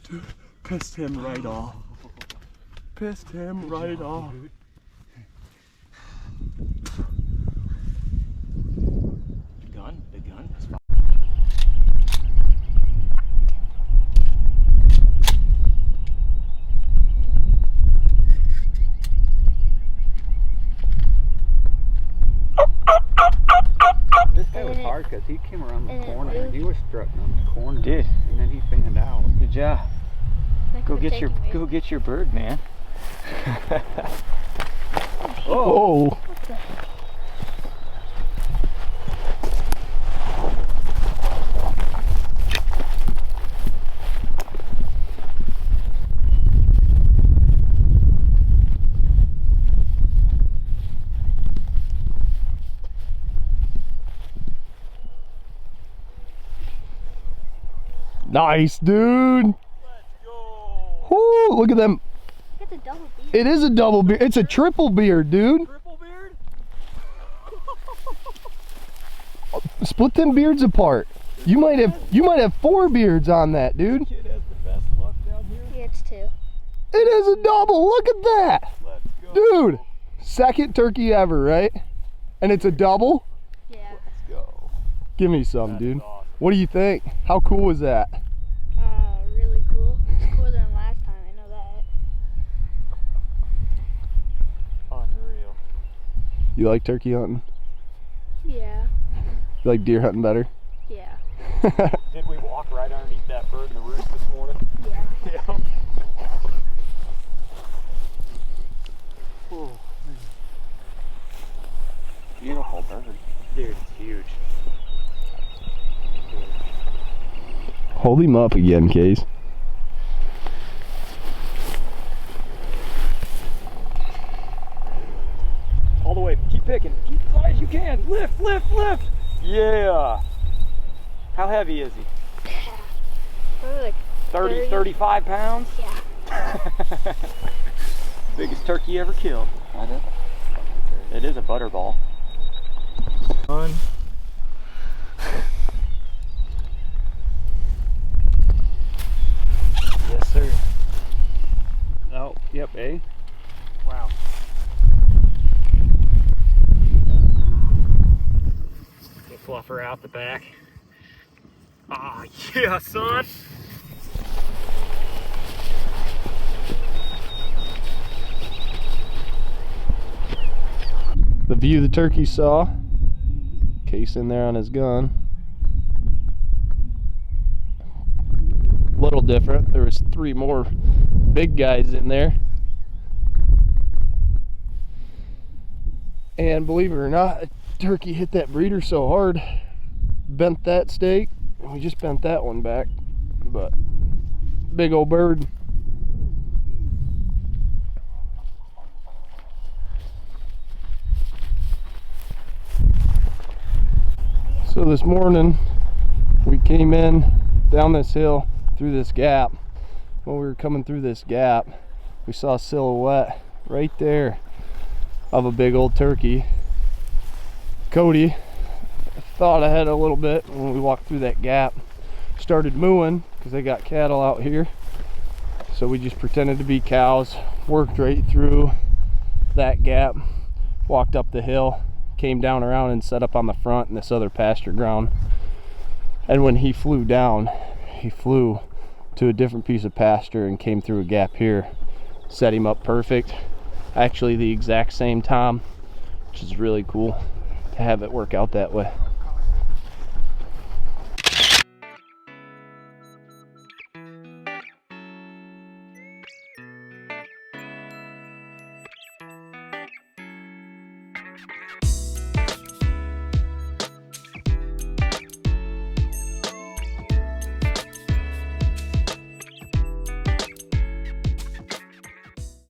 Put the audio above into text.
Dude, pissed him right off. Pissed him right off. The gun is fine. This guy was hard because he came around the corner and he was strutting on the corner. Did. And then he fanned out. Good job. Go get your bird, man. Oh. Nice, dude. Let's go. Woo, look at them. It's a double beard. It is a double beard. It's a triple beard, dude. Triple beard? Split them beards apart. You might have 4 beards on that, dude. Kid has the best luck down here. Yeah, it's 2. It is a double. Look at that. Let's go. Dude, second turkey ever, right? And it's a double? Yeah. Let's go. Give me some, That dude. is awesome. What do you think? How cool was that? Really cool. It's cooler than last time, I know that. Unreal. You like turkey hunting? Yeah. You like deer hunting better? Yeah. Did we walk right underneath that bird in the roost this morning? Yeah. Yeah. Oh, beautiful bird. Dude, it's huge. Hold him up again, Case. All the way. Keep picking. Keep as high as you can. Lift, lift, lift. Yeah. How heavy is he? Probably like 30, 35 pounds? Yeah. Biggest turkey ever killed. It is a butterball. One. Yes, sir. Oh, yep, eh? Wow. We'll fluff her out the back. Ah, yeah, son. The view the turkey saw. Case in there on his gun. Little different. There was 3 more big guys in there. And believe it or not, a turkey hit that breeder so hard, bent that stake, and we just bent that one back. But big old bird. So this morning we came in down this hill through this gap. When we were coming through this gap, we saw a silhouette right there of a big old turkey. Cody thought ahead a little bit when we walked through that gap, started mooing because they got cattle out here. So we just pretended to be cows, worked right through that gap, walked up the hill, came down around and set up on the front in this other pasture ground. And when he flew down, he flew to a different piece of pasture and came through a gap here, set him up perfect. Actually the exact same time, which is really cool to have it work out that way.